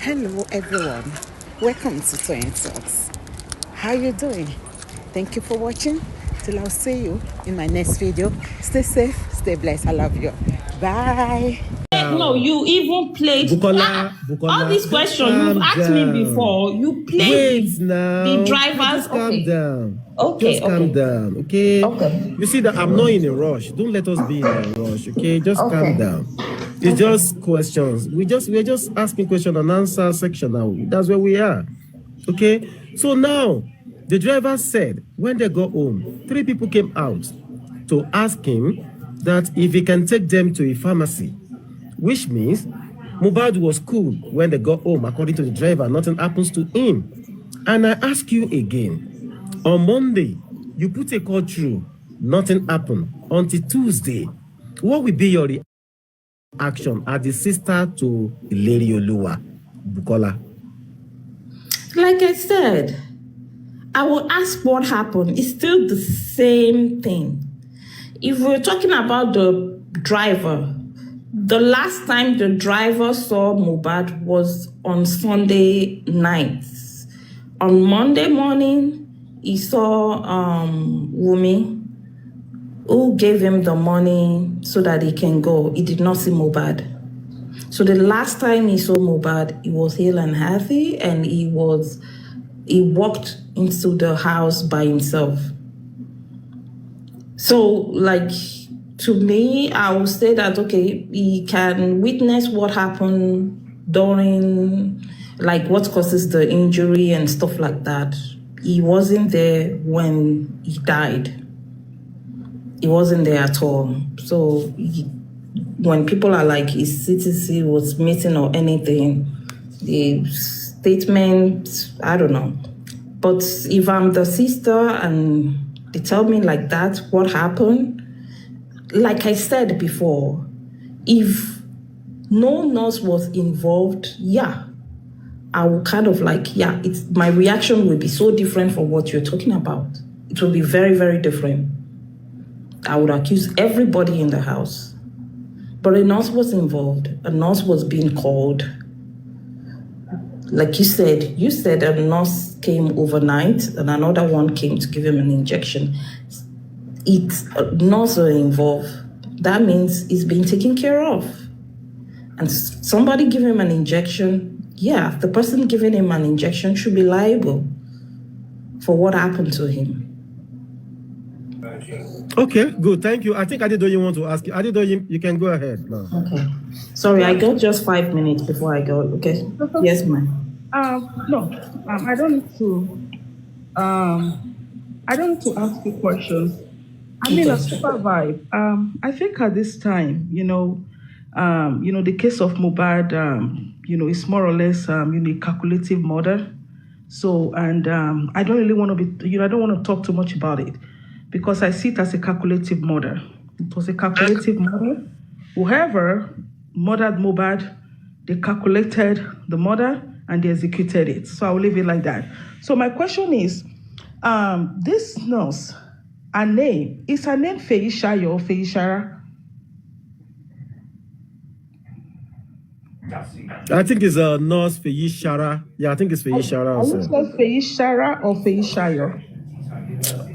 Hello everyone, welcome to Tori Talks. How you doing? Thank you for watching. Till I'll see you in my next video. Stay safe, stay blessed. I love you. Bye. No, you even played Bukola, all these questions you've asked me before. You played the drivers. Just calm down. Okay, Just calm down, okay? Okay. You see that I'm not in a rush. Don't let us be in a rush, okay? Just calm down. It's just questions. We're just asking question and answer section now. That's where we are. Okay? So now, the driver said when they got home, 3 people came out to ask him that if he can take them to a pharmacy, which means Mohbad was cool when they got home. According to the driver, nothing happens to him. And I ask you again, on Monday, you put a call through, nothing happened until Tuesday. What will be your reaction as the sister to Lady Oluwa, Bukola? Like I said, I will ask what happened. It's still the same thing. If we're talking about the driver, the last time the driver saw Mohbad was on Sunday night. On Monday morning, he saw Wunmi, who gave him the money so that he can go. He did not see Mohbad. So the last time he saw Mohbad, he was hale and healthy, and he walked into the house by himself. So, like, to me, I would say that, okay, he can witness what happened during, like, what causes the injury and stuff like that. He wasn't there when he died. He wasn't there at all. So, when people are like, his CTC was missing or anything, the statement, I don't know. But if I'm the sister and they tell me like that, what happened, like I said before, if no nurse was involved, yeah, I will kind of like, yeah, my reaction will be so different from what you're talking about. It will be very, very different. I would accuse everybody in the house. But a nurse was involved. A nurse was being called. Like you said a nurse came overnight and another one came to give him an injection. It's nurse are involved. That means he's being taken care of. And somebody give him an injection, yeah, the person giving him an injection should be liable for what happened to him. Okay, good. Thank you. I think Adedoyin want to ask you. Adedoyin, you can go ahead now. Okay. Sorry, I got just 5 minutes before I go. Okay. Yes, ma'am. No, I don't need to. I don't need to ask you questions. I mean, a super vibe. I think at this time, the case of Mohbad, is more or less, a calculative murder. So, and I don't really want to be, I don't want to talk too much about it because I see it as a calculative murder. It was a calculative murder. Whoever murdered Mohbad, they calculated the murder and they executed it. So I'll leave it like that. So my question is, this nurse, is her name Feishayo or Feishara? I think it's a nurse Feishara. Yeah, I think it's Feishara. I think it's Feishara or Feishayo.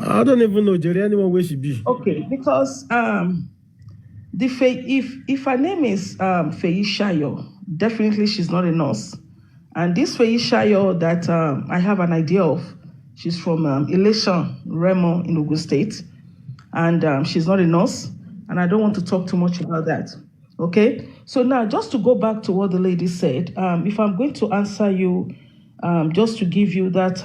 I don't even know, Jerry. Anyone where she be? Okay, because if her name is Feishayo, definitely she's not a nurse. And this Feishayo that I have an idea of, she's from Ilesha, Remo in Ogun State. And she's not a nurse. And I don't want to talk too much about that. Okay? So now, just to go back to what the lady said, if I'm going to answer you, just to give you that,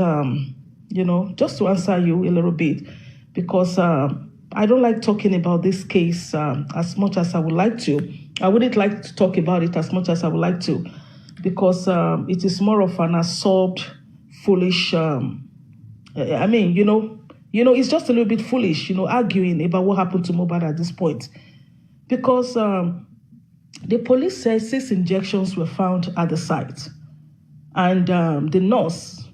just to answer you a little bit, because I don't like talking about this case as much as I would like to. I wouldn't like to talk about it as much as I would like to, because it is more of an assault, foolish, it's just a little bit foolish, arguing about what happened to Mohbad at this point. Because the police said 6 injections were found at the site. And the nurse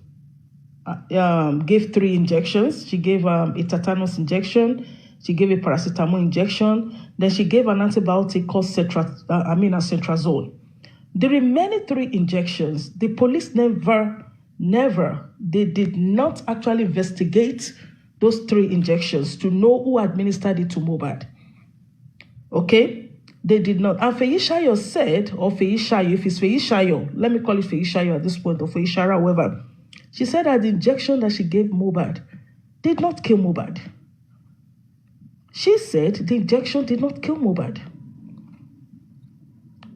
gave 3 injections. She gave a tetanus injection. She gave a paracetamol injection. Then she gave an antibiotic called cetrazole. The remaining 3 injections, the police they did not actually investigate those 3 injections to know who administered it to Mohbad. Okay? They did not. And Feishayo said, or Feishayo, if it's Feishayo, let me call it Feishayo at this point, or Feishara, however, she said that the injection that she gave Mohbad did not kill Mohbad. She said the injection did not kill Mohbad.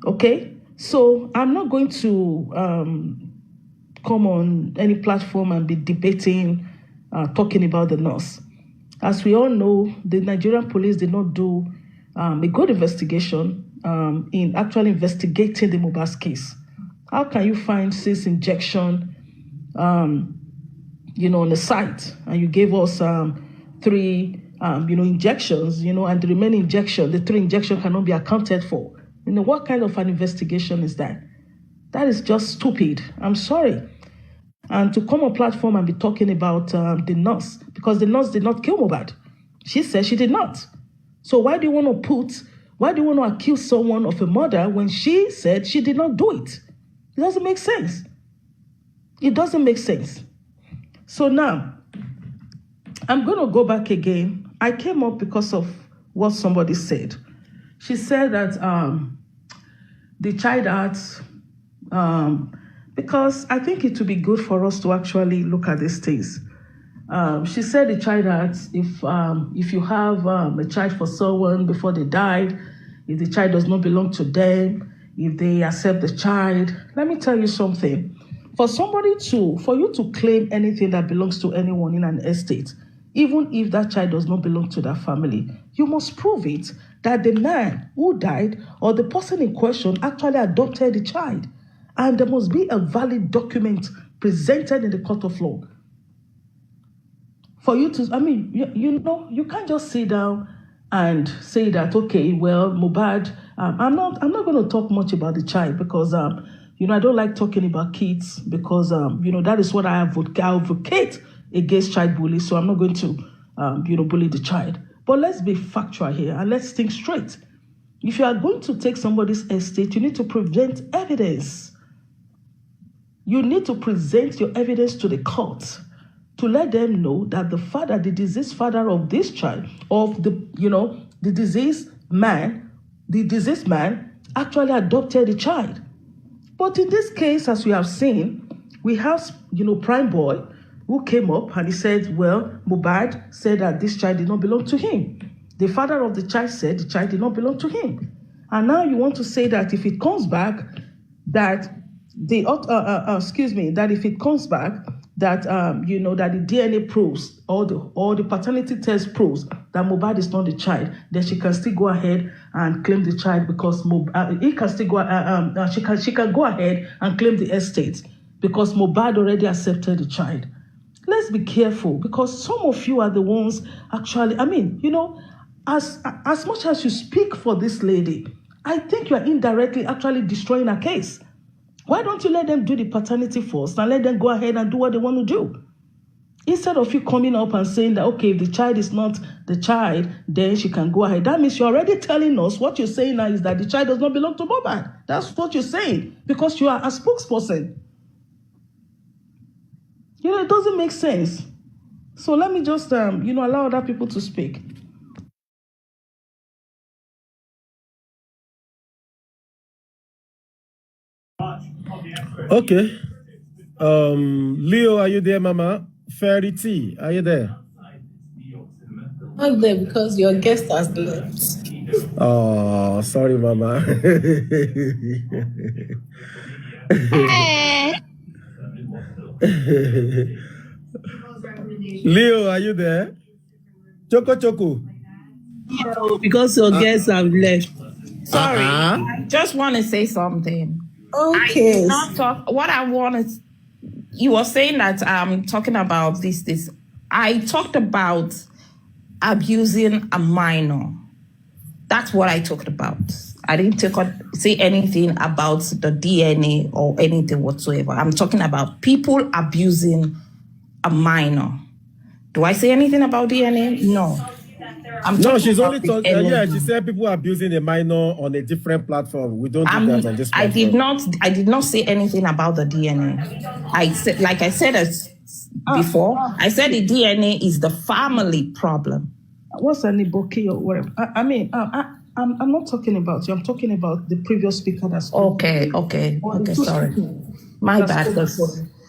Okay? So I'm not going to come on any platform and be debating, talking about the nurse. As we all know, the Nigerian police did not do a good investigation in actually investigating the Mohbad's case. How can you find 6 injection, on the site, and you gave us 3, injections, and the remaining injection, the 3 injections cannot be accounted for? What kind of an investigation is that? That is just stupid. I'm sorry. And to come on platform and be talking about the nurse, because the nurse did not kill Mohbad. She said she did not. So why do you want to accuse someone of a murder when she said she did not do it? It doesn't make sense. It doesn't make sense. So now, I'm going to go back again. I came up because of what somebody said. She said that the child acts, because I think it would be good for us to actually look at these things. She said the child acts, if you have a child for someone before they died, if the child does not belong to them, if they accept the child, let me tell you something. For you to claim anything that belongs to anyone in an estate, even if that child does not belong to that family, you must prove it that the man who died or the person in question actually adopted the child. And there must be a valid document presented in the court of law. For you to, you can't just sit down and say that, okay, well, Mohbad, I'm not going to talk much about the child because, I don't like talking about kids because, that is what I advocate against child bullying. So I'm not going to, bully the child. But let's be factual here and let's think straight. If you are going to take somebody's estate, you need to present evidence. You need to present your evidence to the court to let them know that the father, the deceased father of this child, of the deceased man actually adopted the child. But in this case, as we have seen, we have, Prime Boy who came up and he said, well, Mohbad said that this child did not belong to him. The father of the child said the child did not belong to him. And now you want to say that if it comes back, that that if it comes back, that that the DNA proves or the paternity test proves that Mohbad is not the child, then she can still go ahead and claim the child because she can go ahead and claim the estate because Mohbad already accepted the child. Let's be careful because some of you are the ones actually. As much as you speak for this lady, I think you are indirectly actually destroying her case. Why don't you let them do the paternity first and let them go ahead and do what they want to do? Instead of you coming up and saying that, okay, if the child is not the child, then she can go ahead. That means you're already telling us what you're saying now is that the child does not belong to Mohbad. That's what you're saying because you are a spokesperson. It doesn't make sense. So let me just, allow other people to speak. Okay. Leo, are you there, Mama? Fairy T, are you there? Not there because your guest has left. Oh, sorry, Mama. Leo, are you there? Choco. No, because your guests have left. Sorry, I just want to say something. Okay. I did not talk. What I wanted, you were saying that I'm talking about this. I talked about abusing a minor. That's what I talked about. I didn't say anything about the DNA or anything whatsoever. I'm talking about people abusing a minor. Do I say anything about DNA? No. I'm No, talking she's about only the talking. NO. Yeah, she said people are abusing a minor on a different platform. We don't do that on this I platform. did not say anything about the DNA. I said, like I said before, I said the DNA is the family problem. What's an Iboki or whatever? I'm not talking about you. I'm talking about the previous speaker that spoke. Okay, sorry. My bad.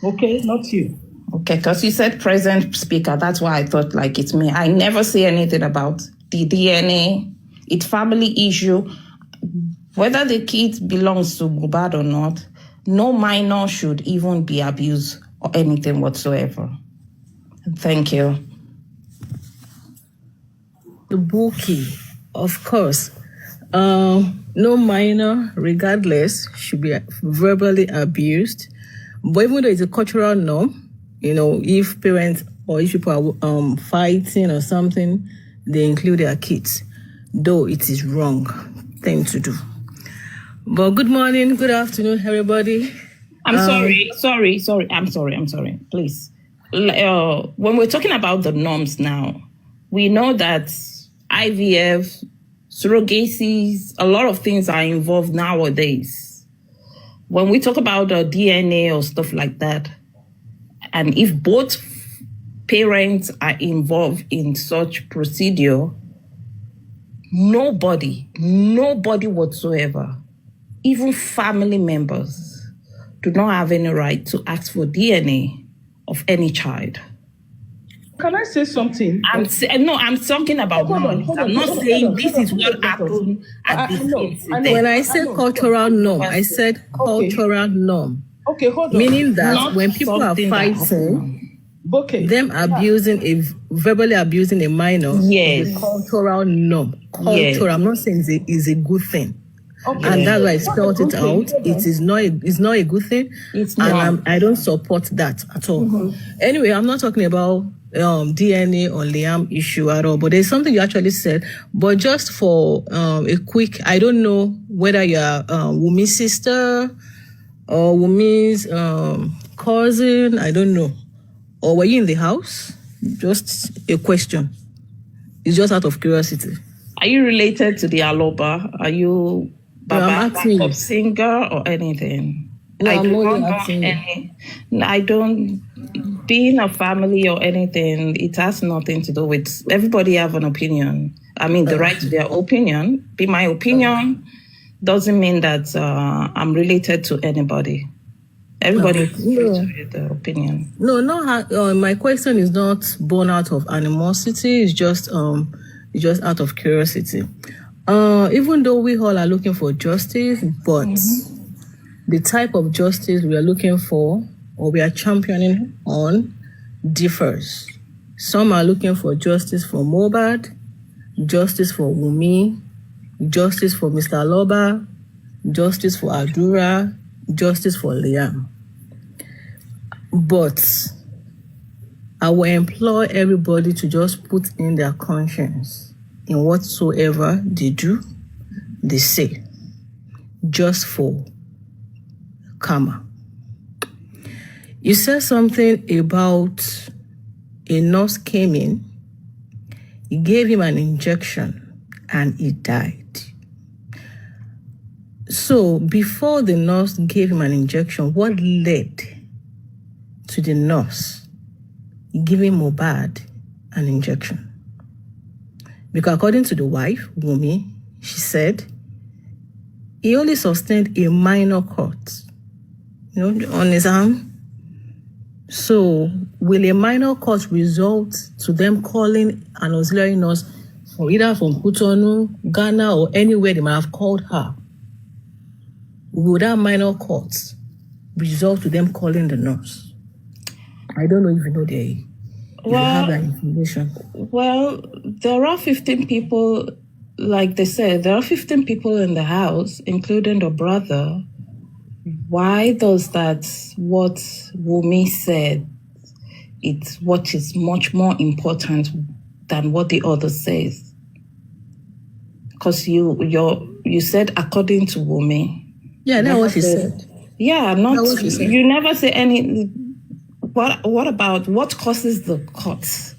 Okay, not you. Okay, because you said present speaker. That's why I thought like it's me. I never say anything about the DNA. It's family issue. Whether the kid belongs to Mohbad or not, no minor should even be abused or anything whatsoever. Thank you. The bookie, of course. No minor, regardless, should be verbally abused. But even though it's a cultural norm, if parents or if people are fighting or something, they include their kids, though it is wrong thing to do. But good morning, good afternoon, everybody. I'm sorry. I'm sorry. Please. When we're talking about the norms now, we know that IVF, surrogacies, a lot of things are involved nowadays. When we talk about DNA or stuff like that, and if both parents are involved in such procedure, nobody whatsoever, even family members, do not have any right to ask for DNA of any child. Can I say something? I'm talking about norms. I'm not saying this is what happened at this incident. When I say cultural norm, I said cultural norm. Okay, hold on. Meaning that Not when people are fighting, them verbally abusing a minor Yes. is a cultural norm. Cultural. Yes. I'm not saying it's a good thing. Okay. And that's why I spelled it out. It's not a good thing. It's not. And I don't support that at all. Mm-hmm. Anyway, I'm not talking about DNA or Liam issue at all, but there's something you actually said. But just for a quick, I don't know whether you're Wunmi's sister or Wunmi's cousin, I don't know. Or were you in the house? Just a question. It's just out of curiosity. Are you related to the Aloba? Are you backup singer or anything? No, I I'm do only not know asking any. I don't. Being a family or anything, it has nothing to do with. Everybody have an opinion. I mean, the right to their opinion. Be my opinion doesn't mean that I'm related to anybody. Everybody is free to have their opinion. No, my question is not born out of animosity. It's just out of curiosity. Even though we all are looking for justice, but the type of justice we are looking for or we are championing on differs. Some are looking for justice for Mohbad, justice for Wunmi, justice for Mr. Aloba, justice for Adura, justice for Liam. But I will implore everybody to just put in their conscience in whatsoever they do, they say, just for karma. You said something about a nurse came in, he gave him an injection, and he died. So before the nurse gave him an injection, what led to the nurse giving Mohbad an injection? Because according to the wife, Wunmi, she said, he only sustained a minor cut, on his arm. So will a minor cut result to them calling an auxiliary nurse either from Cotonou, Ghana, or anywhere they might have called her? Will that minor cut result to them calling the nurse? I don't know if you know you have that information. Well, there are 15 people, like they said, there are 15 people in the house, including the brother. Why does that, what Wunmi said, it's what is much more important than what the other says? Because you said according to Wunmi. Yeah, that's what she said. Yeah, not you never say any. What about what causes the cuts?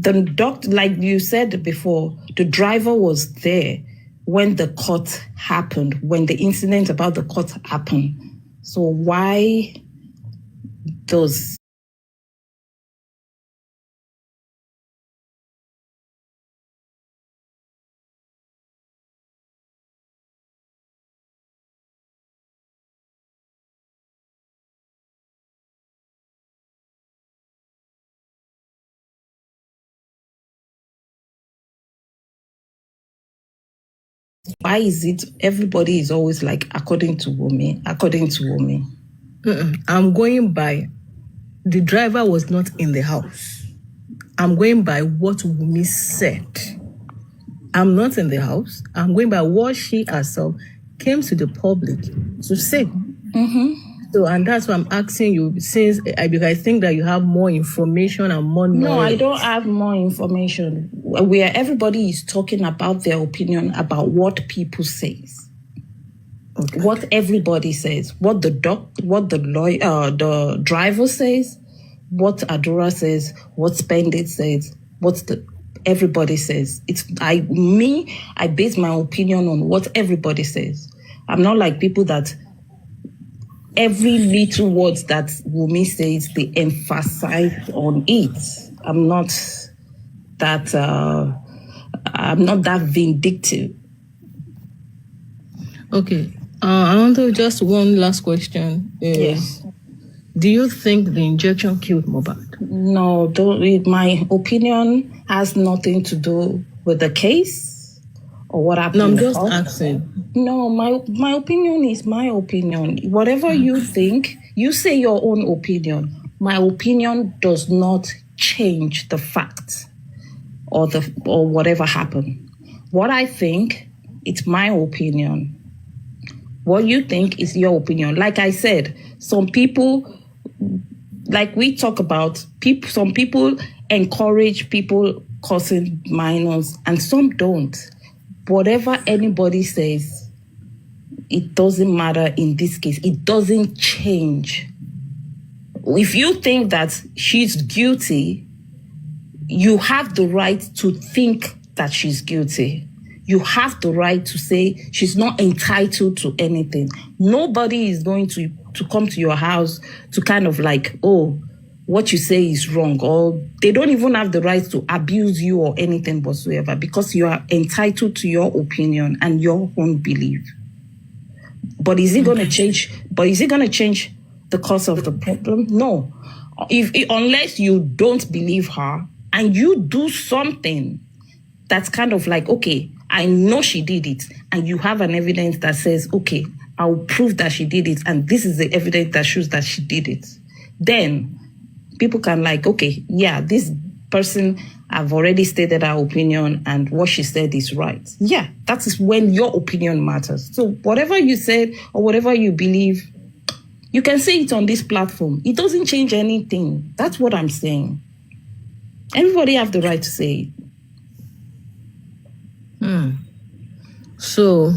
The doctor, like you said before, the driver was there when the cut happened, when the incident about the cut happened. So why does... Why is it everybody is always like, according to Wunmi, according to Wunmi? I'm going by, the driver was not in the house. I'm going by what Wunmi said. I'm not in the house. I'm going by what she herself came to the public to say. So, and that's why I'm asking you, since I think that you have more information and more knowledge. No, I don't have more information. Where everybody is talking about their opinion about what people says. Okay. What everybody says, what the lawyer, the driver says, what Adora says, what Spendit says, everybody says. I base my opinion on what everybody says. I'm not like people that every little words that Wunmi says, they emphasize on it. I'm not that vindictive. Okay. I want to just one last question. Yes. Do you think the injection killed Mohbad? No, my opinion has nothing to do with the case or what happened. No, I'm just asking. No, my opinion is my opinion. Whatever you think, you say your own opinion. My opinion does not change the fact or whatever happened. What I think, it's my opinion. What you think is your opinion. Like I said, some people, like we talk about, some people encourage people causing minors and some don't. Whatever anybody says, it doesn't matter in this case. It doesn't change. If you think that she's guilty, you have the right to think that she's guilty. You have the right to say she's not entitled to anything. Nobody is going to come to your house to kind of like, oh, what you say is wrong. Or they don't even have the right to abuse you or anything whatsoever because you are entitled to your opinion and your own belief. But is it going to change? But is it going to change the cause of the problem? No. Unless you don't believe her and you do something that's kind of like, okay, I know she did it, and you have an evidence that says, okay, I'll prove that she did it, and this is the evidence that shows that she did it. Then people can like, okay, yeah, this person, I've already stated her opinion, and what she said is right. Yeah, that is when your opinion matters. So whatever you said or whatever you believe, you can say it on this platform. It doesn't change anything. That's what I'm saying. Everybody have the right to say it. So,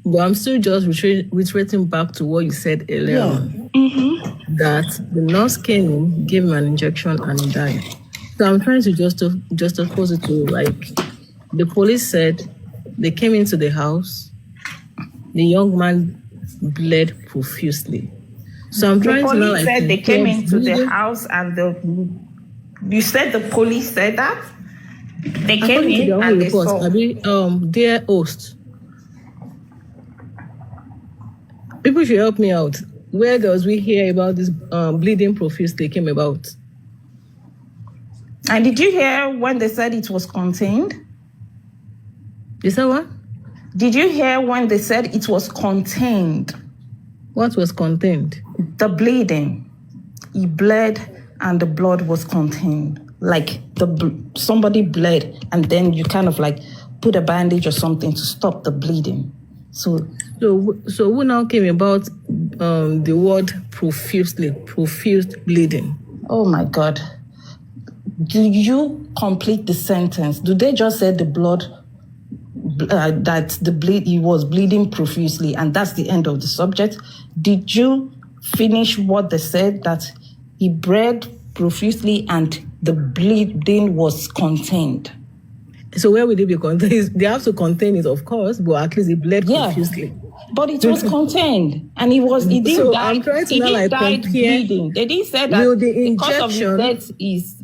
but I'm still just reiterating back to what you said earlier, that the nurse came in, gave him an injection, and he died. So I'm trying to just oppose it to, like, the police said they came into the house, the young man bled profusely. So I'm trying to know, like, the police said they came into the house and you said the police said that? They came in and they saw. Dear host, people should help me out. Where does we hear about this bleeding profusely came about? And did you hear when they said it was contained? You said what? Did you hear when they said it was contained? What was contained? The bleeding. He bled and the blood was contained. Like somebody bled and then you kind of like put a bandage or something to stop the bleeding. So who now came about the word profusely, profuse bleeding? Oh my God. Do you complete the sentence? Do they just say the blood, he was bleeding profusely and that's the end of the subject? Did you finish what they said, that he bled profusely and the bleeding was contained. So where would it be contained? They have to contain it, of course, but at least it bled profusely. But it was contained, and it didn't So die. I'm trying to He now, didn't like, die compare. bleeding. They didn't say that Will the because of his injection- death is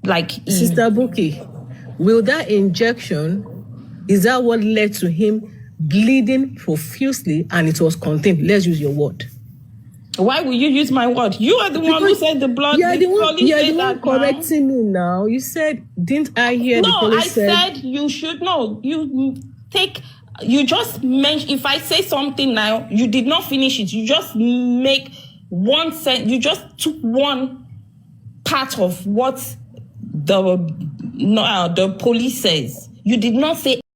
like Sister Buki, will that injection, is that what led to him bleeding profusely and it was contained? Let's use your word. Why will you use my word? You are the one who said the blood. You're the one, police you're said the one that now. correcting me now. You said, didn't I hear the No, I police said you should know. You just mention. If I say something now, you did not finish it. You just make one sentence. You just took one part of what the police says. You did not say